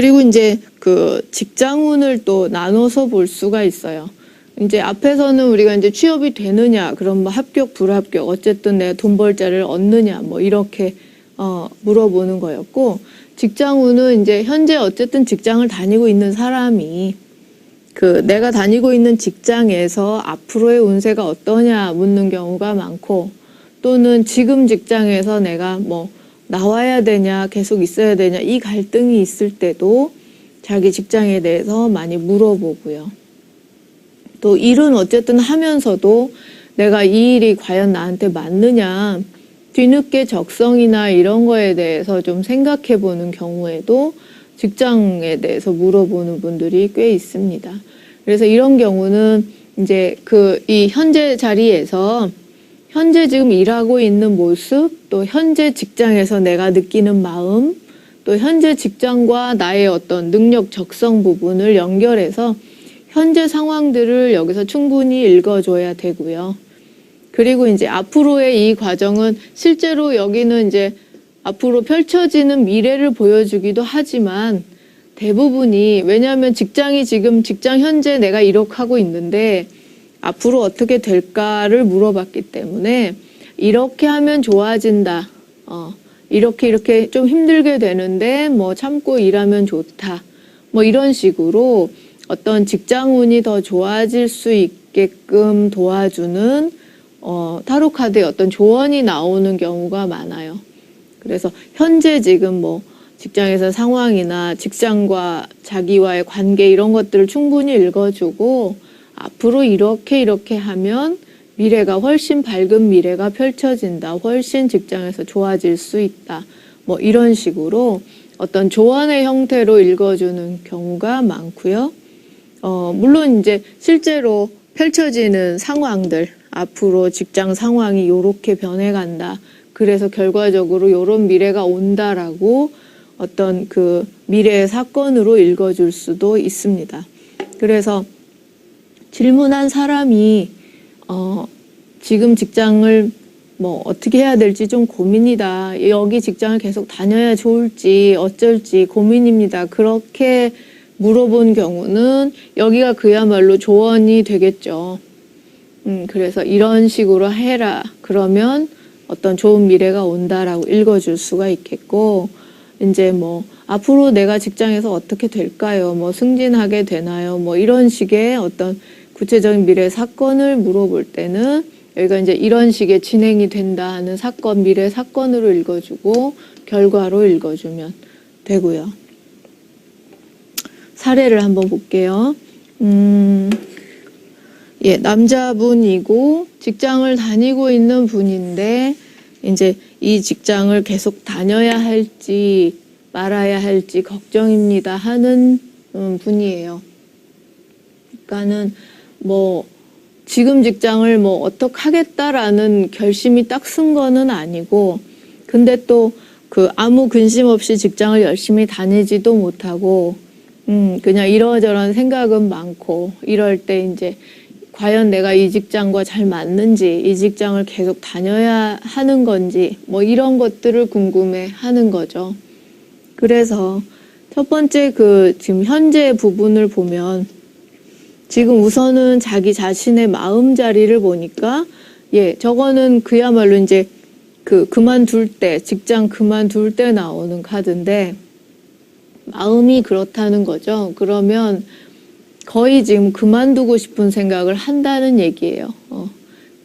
그리고 이제 그 직장운을 또 나눠서 볼 수가 있어요. 이제 앞에서는 우리가 이제 취업이 되느냐, 그럼 뭐 합격, 불합격, 어쨌든 내가 돈 벌 자리를 얻느냐, 뭐 이렇게 물어보는 거였고, 직장운은 이제 현재 어쨌든 직장을 다니고 있는 사람이 그 내가 다니고 있는 직장에서 앞으로의 운세가 어떠냐 묻는 경우가 많고, 또는 지금 직장에서 내가 뭐 나와야 되냐, 계속 있어야 되냐, 이 갈등이 있을 때도 자기 직장에 대해서 많이 물어보고요. 또 일은 어쨌든 하면서도 내가 이 일이 과연 나한테 맞느냐, 뒤늦게 적성이나 이런 거에 대해서 좀 생각해 보는 경우에도 직장에 대해서 물어보는 분들이 꽤 있습니다. 그래서 이런 경우는 이제 이 현재 자리에서 현재 지금 일하고 있는 모습, 또 현재 직장에서 내가 느끼는 마음, 또 현재 직장과 나의 어떤 능력 적성 부분을 연결해서 현재 상황들을 여기서 충분히 읽어줘야 되고요. 그리고 이제 앞으로의 이 과정은 실제로 여기는 이제 앞으로 펼쳐지는 미래를 보여주기도 하지만 대부분이, 왜냐하면 직장 현재 내가 이렇게 하고 있는데 앞으로 어떻게 될까를 물어봤기 때문에 이렇게 하면 좋아진다. 이렇게 좀 힘들게 되는데 뭐 참고 일하면 좋다. 뭐 이런 식으로 어떤 직장운이 더 좋아질 수 있게끔 도와주는 타로 카드의 어떤 조언이 나오는 경우가 많아요. 그래서 현재 지금 뭐 직장에서 상황이나 직장과 자기와의 관계 이런 것들을 충분히 읽어주고 앞으로 이렇게 하면 미래가 훨씬 밝은 미래가 펼쳐진다. 훨씬 직장에서 좋아질 수 있다. 뭐 이런 식으로 어떤 조언의 형태로 읽어주는 경우가 많고요. 물론 이제 실제로 펼쳐지는 상황들, 앞으로 직장 상황이 요렇게 변해간다. 그래서 결과적으로 요런 미래가 온다라고 어떤 그 미래의 사건으로 읽어줄 수도 있습니다. 그래서 질문한 사람이 지금 직장을 뭐 어떻게 해야 될지 좀 고민이다. 여기 직장을 계속 다녀야 좋을지 어쩔지 고민입니다. 그렇게 물어본 경우는 여기가 그야말로 조언이 되겠죠. 그래서 이런 식으로 해라. 그러면 어떤 좋은 미래가 온다라고 읽어줄 수가 있겠고, 이제 뭐 앞으로 내가 직장에서 어떻게 될까요? 뭐 승진하게 되나요? 뭐 이런 식의 어떤 구체적인 미래 사건을 물어볼 때는 여기가 이제 이런 식의 진행이 된다 하는 사건, 미래 사건으로 읽어주고 결과로 읽어주면 되고요. 사례를 한번 볼게요. 예, 남자분이고 직장을 다니고 있는 분인데 이제 이 직장을 계속 다녀야 할지 말아야 할지 걱정입니다 하는 분이에요. 그러니까는 뭐 지금 직장을 뭐 어떻게 하겠다라는 결심이 딱 쓴 거는 아니고, 근데 또 그 아무 근심 없이 직장을 열심히 다니지도 못하고 그냥 이러저런 생각은 많고, 이럴 때 이제 과연 내가 이 직장과 잘 맞는지, 이 직장을 계속 다녀야 하는 건지, 뭐 이런 것들을 궁금해 하는 거죠. 그래서 첫 번째 지금 현재 부분을 보면 지금 우선은 자기 자신의 마음 자리를 보니까, 예, 저거는 그야말로 이제 직장 그만둘 때 나오는 카드인데, 마음이 그렇다는 거죠. 그러면 거의 지금 그만두고 싶은 생각을 한다는 얘기예요.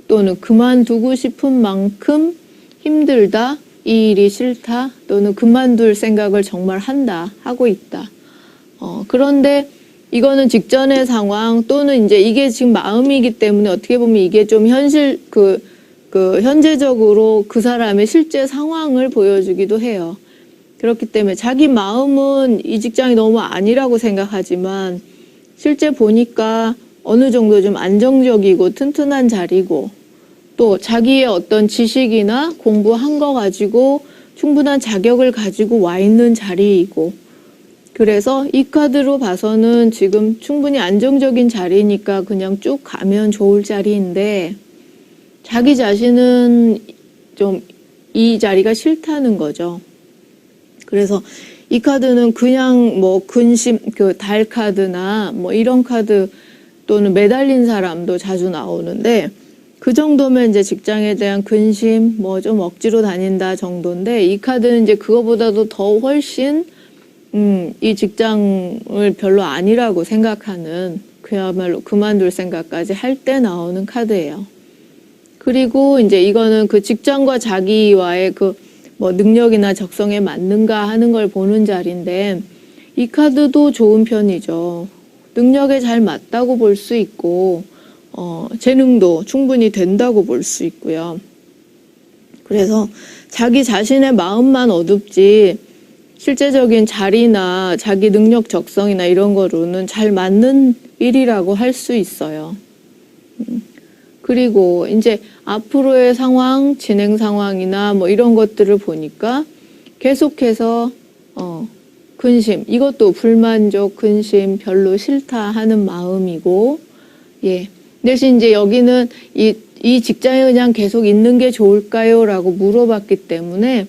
또는 그만두고 싶은 만큼 힘들다, 이 일이 싫다, 또는 그만둘 생각을 정말 하고 있다. 그런데 이거는 직전의 상황, 또는 이제 이게 지금 마음이기 때문에 어떻게 보면 이게 좀 현재적으로 그 사람의 실제 상황을 보여주기도 해요. 그렇기 때문에 자기 마음은 이 직장이 너무 아니라고 생각하지만 실제 보니까 어느 정도 좀 안정적이고 튼튼한 자리고, 또 자기의 어떤 지식이나 공부한 거 가지고 충분한 자격을 가지고 와 있는 자리이고, 그래서 이 카드로 봐서는 지금 충분히 안정적인 자리니까 그냥 쭉 가면 좋을 자리인데, 자기 자신은 좀 이 자리가 싫다는 거죠. 그래서 이 카드는 그냥 뭐 근심, 그 달 카드나 뭐 이런 카드 또는 매달린 사람도 자주 나오는데 그 정도면 이제 직장에 대한 근심, 뭐 좀 억지로 다닌다 정도인데 이 카드는 이제 그거보다도 더 훨씬 이 직장을 별로 아니라고 생각하는 그야말로 그만둘 생각까지 할 때 나오는 카드예요. 그리고 이제 이거는 그 직장과 자기와의 그 뭐 능력이나 적성에 맞는가 하는 걸 보는 자리인데 이 카드도 좋은 편이죠. 능력에 잘 맞다고 볼 수 있고 재능도 충분히 된다고 볼 수 있고요. 그래서 자기 자신의 마음만 어둡지 실제적인 자리나 자기 능력 적성이나 이런 거로는 잘 맞는 일이라고 할 수 있어요. 그리고 이제 앞으로의 상황, 진행 상황이나 뭐 이런 것들을 보니까 계속해서 근심, 이것도 불만족, 근심, 별로 싫다 하는 마음이고, 예. 대신 이제 여기는 이 직장에 그냥 계속 있는 게 좋을까요? 라고 물어봤기 때문에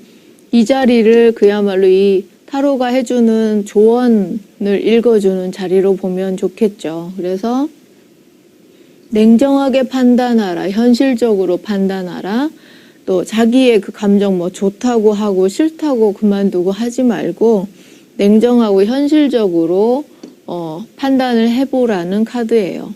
이 자리를 그야말로 이 타로가 해주는 조언을 읽어주는 자리로 보면 좋겠죠. 그래서 냉정하게 판단하라, 현실적으로 판단하라, 또 자기의 그 감정 뭐 좋다고 하고 싫다고 그만두고 하지 말고 냉정하고 현실적으로 판단을 해보라는 카드예요.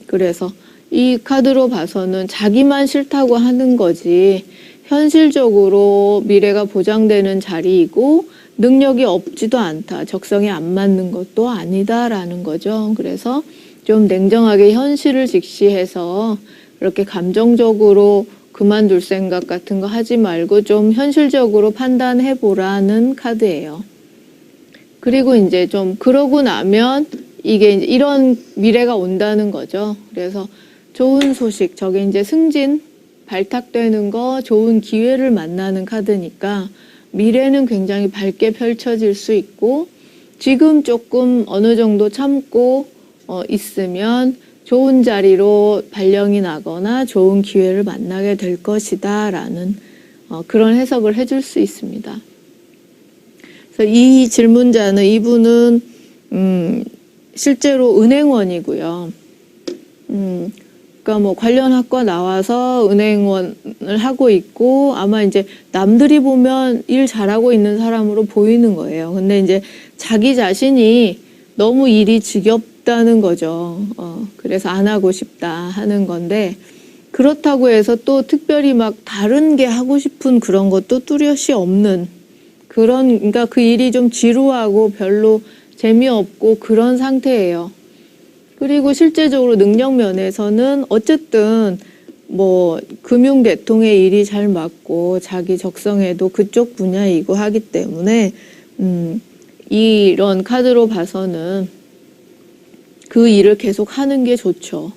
그래서 이 카드로 봐서는 자기만 싫다고 하는 거지 현실적으로 미래가 보장되는 자리이고 능력이 없지도 않다, 적성에 안 맞는 것도 아니다라는 거죠. 그래서 좀 냉정하게 현실을 직시해서 이렇게 감정적으로 그만둘 생각 같은 거 하지 말고 좀 현실적으로 판단해보라는 카드예요. 그리고 이제 좀 그러고 나면 이게 이제 이런 미래가 온다는 거죠. 그래서 좋은 소식, 저게 이제 승진, 발탁되는 거, 좋은 기회를 만나는 카드니까 미래는 굉장히 밝게 펼쳐질 수 있고 지금 조금 어느 정도 참고 있으면 좋은 자리로 발령이 나거나 좋은 기회를 만나게 될 것이다 라는 그런 해석을 해줄 수 있습니다. 그래서 이 질문자는 이분은 실제로 은행원이고요. 그러니까 뭐 관련 학과 나와서 은행원을 하고 있고 아마 이제 남들이 보면 일 잘하고 있는 사람으로 보이는 거예요. 근데 이제 자기 자신이 너무 일이 지겹다는 거죠. 그래서 안 하고 싶다 하는 건데 그렇다고 해서 또 특별히 막 다른 게 하고 싶은 그런 것도 뚜렷이 없는 그러니까 그 일이 좀 지루하고 별로 재미없고 그런 상태예요. 그리고 실제적으로 능력 면에서는 어쨌든 뭐 금융 계통의 일이 잘 맞고 자기 적성에도 그쪽 분야이고 하기 때문에 이런 카드로 봐서는 그 일을 계속 하는 게 좋죠.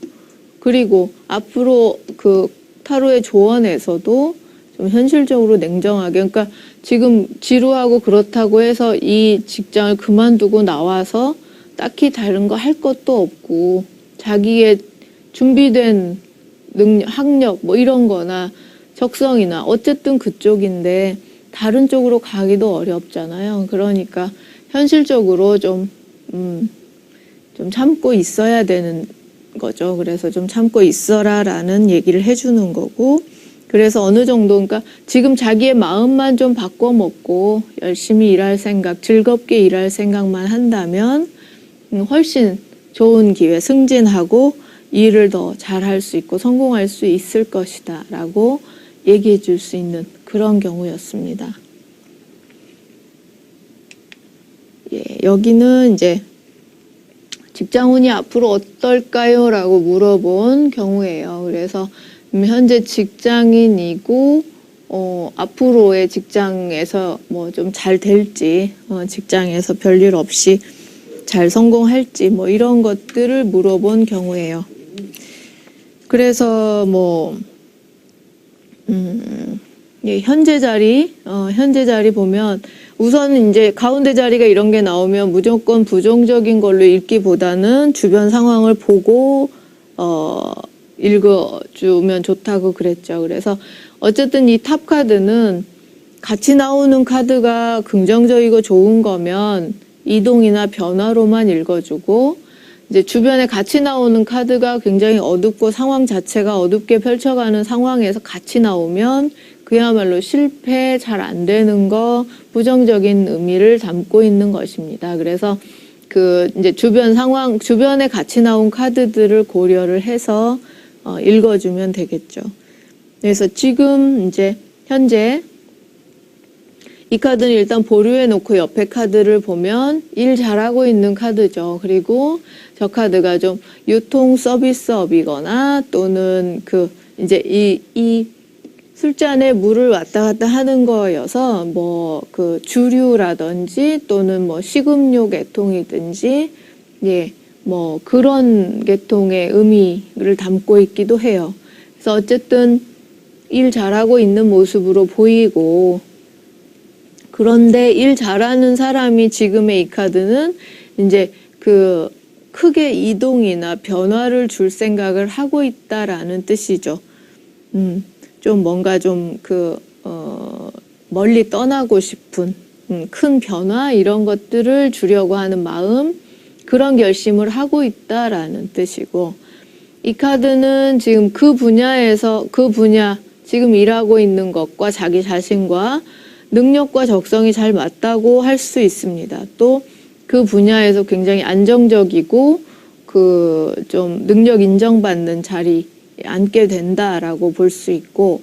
그리고 앞으로 그 타로의 조언에서도 좀 현실적으로 냉정하게, 그러니까 지금 지루하고 그렇다고 해서 이 직장을 그만두고 나와서 딱히 다른 거 할 것도 없고 자기의 준비된 학력 뭐 이런 거나 적성이나 어쨌든 그쪽인데 다른 쪽으로 가기도 어렵잖아요. 그러니까 현실적으로 좀 참고 있어야 되는 거죠. 그래서 좀 참고 있어라라는 얘기를 해주는 거고, 그래서 어느 정도, 그러니까 지금 자기의 마음만 좀 바꿔먹고 열심히 일할 생각, 즐겁게 일할 생각만 한다면 훨씬 좋은 기회, 승진하고 일을 더 잘할 수 있고 성공할 수 있을 것이다 라고 얘기해 줄 수 있는 그런 경우였습니다. 예, 여기는 이제 직장운이 앞으로 어떨까요? 라고 물어본 경우예요. 그래서 현재 직장인이고 앞으로의 직장에서 뭐 좀 잘 될지 직장에서 별일 없이 잘 성공할지 뭐 이런 것들을 물어본 경우예요. 그래서 뭐 예, 현재 자리 보면 우선 이제 가운데 자리가 이런 게 나오면 무조건 부정적인 걸로 읽기보다는 주변 상황을 보고 읽어주면 좋다고 그랬죠. 그래서 어쨌든 이 탑 카드는 같이 나오는 카드가 긍정적이고 좋은 거면 이동이나 변화로만 읽어주고, 이제 주변에 같이 나오는 카드가 굉장히 어둡고 상황 자체가 어둡게 펼쳐가는 상황에서 같이 나오면 그야말로 실패, 잘 안 되는 거, 부정적인 의미를 담고 있는 것입니다. 그래서 이제 주변 상황, 주변에 같이 나온 카드들을 고려를 해서 읽어주면 되겠죠. 그래서 지금 이제 현재 이 카드는 일단 보류해 놓고 옆에 카드를 보면 일 잘하고 있는 카드죠. 그리고 저 카드가 좀 유통 서비스업이거나 또는 이제 이 술잔에 물을 왔다 갔다 하는 거여서 뭐 주류라든지 또는 뭐 식음료 계통이든지 예, 뭐 그런 계통의 의미를 담고 있기도 해요. 그래서 어쨌든 일 잘하고 있는 모습으로 보이고, 그런데 일 잘하는 사람이 지금의 이 카드는 이제 크게 이동이나 변화를 줄 생각을 하고 있다라는 뜻이죠. 좀 뭔가 좀 멀리 떠나고 싶은 큰 변화 이런 것들을 주려고 하는 마음, 그런 결심을 하고 있다라는 뜻이고, 이 카드는 지금 그 분야에서 지금 일하고 있는 것과 자기 자신과 능력과 적성이 잘 맞다고 할 수 있습니다. 또 그 분야에서 굉장히 안정적이고 좀 능력 인정받는 자리에 앉게 된다라고 볼 수 있고,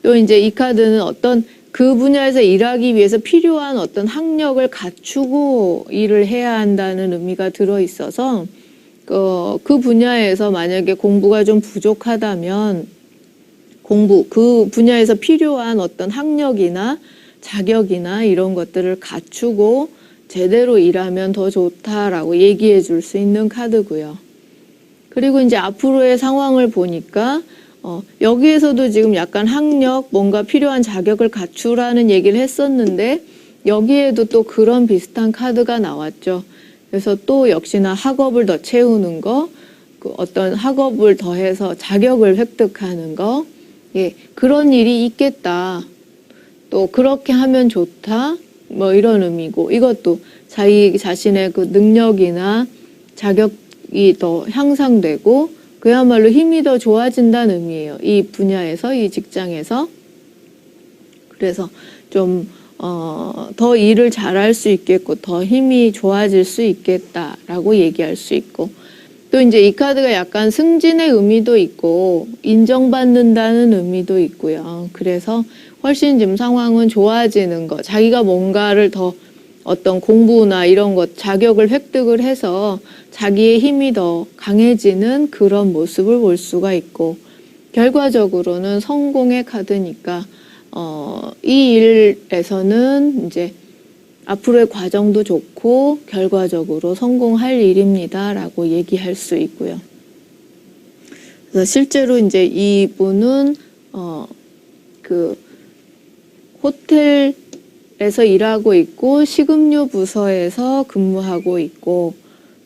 또 이제 이 카드는 어떤 그 분야에서 일하기 위해서 필요한 어떤 학력을 갖추고 일을 해야 한다는 의미가 들어 있어서 그 분야에서 만약에 공부가 좀 부족하다면 그 분야에서 필요한 어떤 학력이나 자격이나 이런 것들을 갖추고 제대로 일하면 더 좋다라고 얘기해 줄 수 있는 카드고요. 그리고 이제 앞으로의 상황을 보니까 여기에서도 지금 약간 학력, 뭔가 필요한 자격을 갖추라는 얘기를 했었는데 여기에도 또 그런 비슷한 카드가 나왔죠. 그래서 또 역시나 학업을 더 채우는 거, 어떤 학업을 더해서 자격을 획득하는 거, 예, 그런 일이 있겠다. 또 그렇게 하면 좋다. 뭐 이런 의미고, 이것도 자기 자신의 그 능력이나 자격이 더 향상되고 그야말로 힘이 더 좋아진다는 의미예요. 이 분야에서, 이 직장에서. 그래서 좀 더 일을 잘할 수 있겠고 더 힘이 좋아질 수 있겠다라고 얘기할 수 있고, 또 이제 이 카드가 약간 승진의 의미도 있고 인정받는다는 의미도 있고요. 그래서 훨씬 지금 상황은 좋아지는 거, 자기가 뭔가를 더 어떤 공부나 이런 것, 자격을 획득을 해서 자기의 힘이 더 강해지는 그런 모습을 볼 수가 있고, 결과적으로는 성공의 카드니까 이 일에서는 이제 앞으로의 과정도 좋고 결과적으로 성공할 일입니다라고 얘기할 수 있고요. 그래서 실제로 이제 이분은 호텔에서 일하고 있고 식음료 부서에서 근무하고 있고,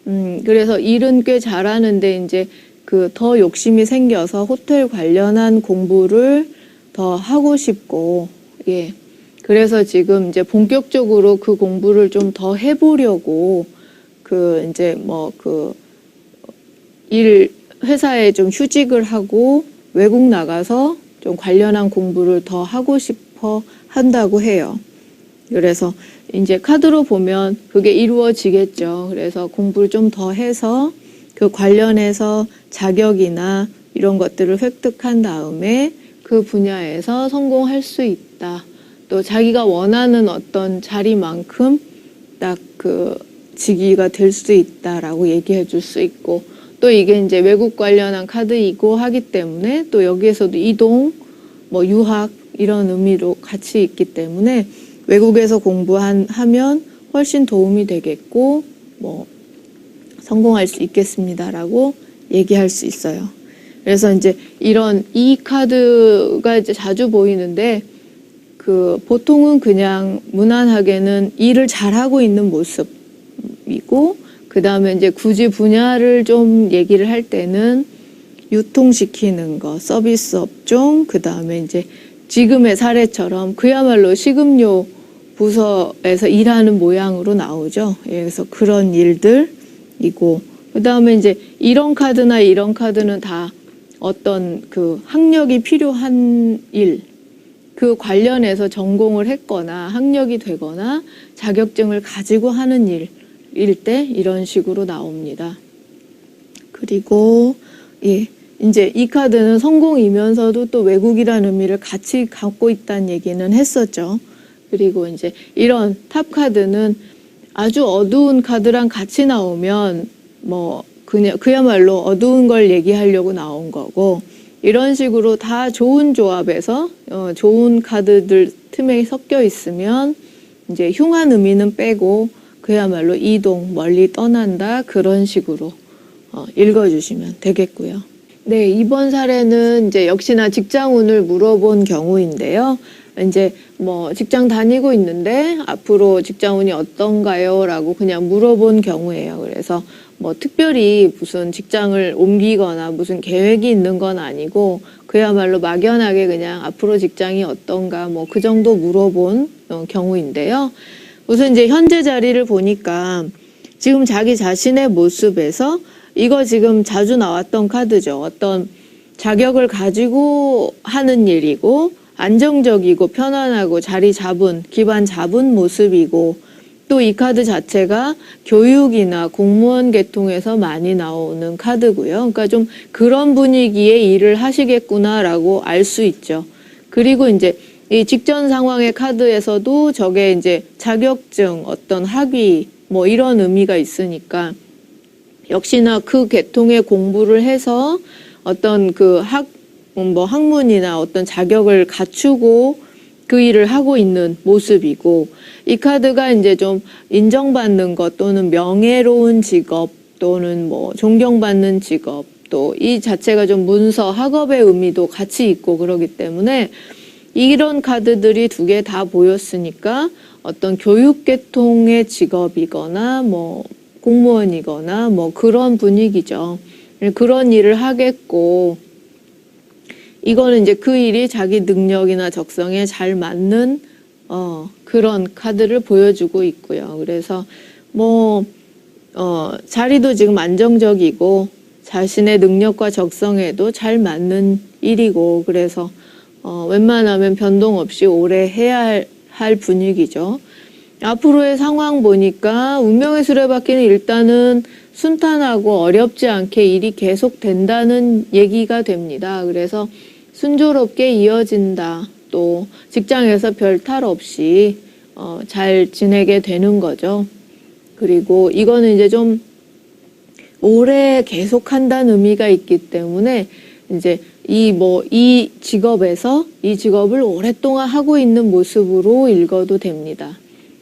그래서 일은 꽤 잘하는데 이제 더 욕심이 생겨서 호텔 관련한 공부를 더 하고 싶고, 예. 그래서 지금 이제 본격적으로 그 공부를 좀 더 해보려고 이제 회사에 좀 휴직을 하고 외국 나가서 좀 관련한 공부를 더 하고 싶어 한다고 해요. 그래서 이제 카드로 보면 그게 이루어지겠죠. 그래서 공부를 좀 더 해서 그 관련해서 자격이나 이런 것들을 획득한 다음에 그 분야에서 성공할 수 있다. 또 자기가 원하는 어떤 자리만큼 딱 직위가 될 수 있다라고 얘기해 줄 수 있고, 또 이게 이제 외국 관련한 카드이고 하기 때문에 또 여기에서도 이동, 뭐 유학 이런 의미로 같이 있기 때문에 외국에서 공부하면 훨씬 도움이 되겠고 뭐 성공할 수 있겠습니다라고 얘기할 수 있어요. 그래서 이제 이 카드가 이제 자주 보이는데 보통은 그냥 무난하게는 일을 잘하고 있는 모습이고, 그 다음에 이제 굳이 분야를 좀 얘기를 할 때는 유통시키는 거, 서비스 업종, 그 다음에 이제 지금의 사례처럼 그야말로 식음료 부서에서 일하는 모양으로 나오죠. 예, 그래서 그런 일들이고, 그 다음에 이제 이런 카드나 이런 카드는 다 어떤 그 학력이 필요한 일, 그 관련해서 전공을 했거나 학력이 되거나 자격증을 가지고 하는 일일 때 이런 식으로 나옵니다. 그리고 예, 이제 이 카드는 성공이면서도 또 왜곡이라는 의미를 같이 갖고 있다는 얘기는 했었죠. 그리고 이제 이런 탑 카드는 아주 어두운 카드랑 같이 나오면 뭐 그냥 그야말로 어두운 걸 얘기하려고 나온 거고, 이런 식으로 다 좋은 조합에서 좋은 카드들 틈에 섞여 있으면 이제 흉한 의미는 빼고 그야말로 이동, 멀리 떠난다, 그런 식으로 읽어주시면 되겠고요. 네, 이번 사례는 이제 역시나 직장운을 물어본 경우인데요. 이제 뭐 직장 다니고 있는데 앞으로 직장운이 어떤가요? 라고 그냥 물어본 경우예요. 그래서 뭐 특별히 무슨 직장을 옮기거나 무슨 계획이 있는 건 아니고 그야말로 막연하게 그냥 앞으로 직장이 어떤가 뭐 그 정도 물어본 경우인데요. 우선 이제 현재 자리를 보니까 지금 자기 자신의 모습에서 이거 지금 자주 나왔던 카드죠. 어떤 자격을 가지고 하는 일이고 안정적이고 편안하고 자리 잡은, 기반 잡은 모습이고, 또 이 카드 자체가 교육이나 공무원 계통에서 많이 나오는 카드고요. 그러니까 좀 그런 분위기의 일을 하시겠구나라고 알 수 있죠. 그리고 이제 이 직전 상황의 카드에서도 저게 이제 자격증, 어떤 학위, 뭐 이런 의미가 있으니까 역시나 그 계통의 공부를 해서 어떤 그 학문이나 어떤 자격을 갖추고 그 일을 하고 있는 모습이고, 이 카드가 이제 좀 인정받는 것 또는 명예로운 직업 또는 뭐 존경받는 직업, 또 이 자체가 좀 문서, 학업의 의미도 같이 있고 그러기 때문에 이런 카드들이 두 개 다 보였으니까 어떤 교육 계통의 직업이거나 뭐 공무원이거나 뭐 그런 분위기죠. 그런 일을 하겠고, 이거는 이제 그 일이 자기 능력이나 적성에 잘 맞는 그런 카드를 보여주고 있고요. 그래서 뭐 자리도 지금 안정적이고 자신의 능력과 적성에도 잘 맞는 일이고, 그래서 웬만하면 변동 없이 오래 해야 할 분위기죠. 앞으로의 상황 보니까 운명의 수레바퀴는 일단은 순탄하고 어렵지 않게 일이 계속된다는 얘기가 됩니다. 그래서 순조롭게 이어진다. 또 직장에서 별 탈 없이 잘 지내게 되는 거죠. 그리고 이거는 이제 좀 오래 계속한다는 의미가 있기 때문에 이제 이 직업에서 이 직업을 오랫동안 하고 있는 모습으로 읽어도 됩니다.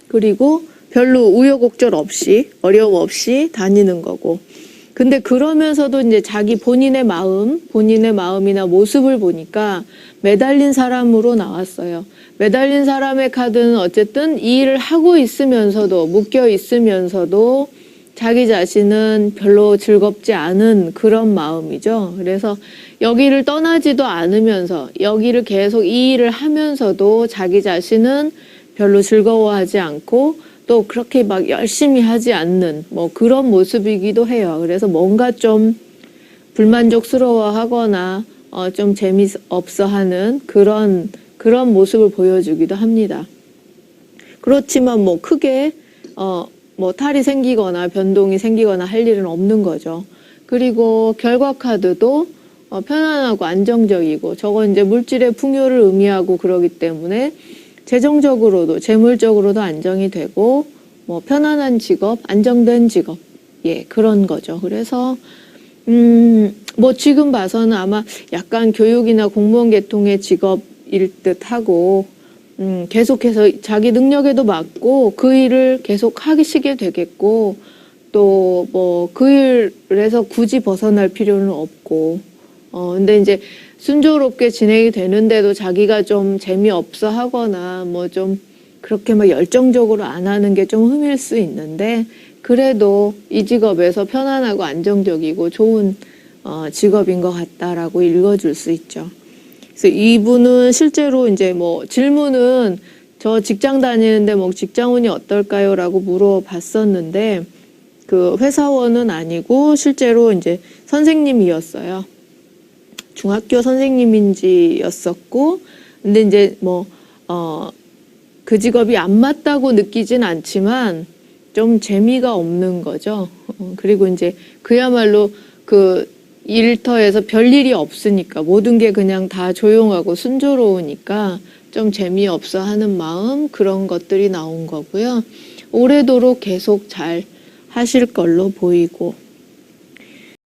그리고 별로 우여곡절 없이 어려움 없이 다니는 거고, 근데 그러면서도 이제 자기 본인의 마음이나 모습을 보니까 매달린 사람으로 나왔어요. 매달린 사람의 카드는 어쨌든 이 일을 하고 있으면서도, 묶여 있으면서도 자기 자신은 별로 즐겁지 않은 그런 마음이죠. 그래서 여기를 떠나지도 않으면서 여기를 계속 이 일을 하면서도 자기 자신은 별로 즐거워하지 않고 또 그렇게 막 열심히 하지 않는 뭐 그런 모습이기도 해요. 그래서 뭔가 좀 불만족스러워하거나 좀 재미없어 하는 그런 모습을 보여주기도 합니다. 그렇지만 뭐 크게 뭐 탈이 생기거나 변동이 생기거나 할 일은 없는 거죠. 그리고 결과 카드도 편안하고 안정적이고, 저건 이제 물질의 풍요를 의미하고 그러기 때문에 재정적으로도 재물적으로도 안정이 되고 뭐 편안한 직업, 안정된 직업, 예, 그런 거죠. 그래서 뭐 지금 봐서는 아마 약간 교육이나 공무원 계통의 직업일 듯하고 계속해서 자기 능력에도 맞고 그 일을 계속 하시게 되겠고, 또 뭐 그 일에서 굳이 벗어날 필요는 없고, 근데 이제 순조롭게 진행이 되는데도 자기가 좀 재미없어 하거나 뭐 좀 그렇게 막 열정적으로 안 하는 게 좀 흠일 수 있는데, 그래도 이 직업에서 편안하고 안정적이고 좋은 직업인 것 같다라고 읽어줄 수 있죠. 그래서 이분은 실제로 이제 뭐 질문은 저 직장 다니는데 뭐 직장운이 어떨까요?라고 물어봤었는데 그 회사원은 아니고 실제로 이제 선생님이었어요. 중학교 선생님인지였었고, 근데 이제 뭐 그 직업이 안 맞다고 느끼진 않지만 좀 재미가 없는 거죠. 그리고 이제 그야말로 그 일터에서 별일이 없으니까 모든 게 그냥 다 조용하고 순조로우니까 좀 재미없어 하는 마음, 그런 것들이 나온 거고요. 오래도록 계속 잘 하실 걸로 보이고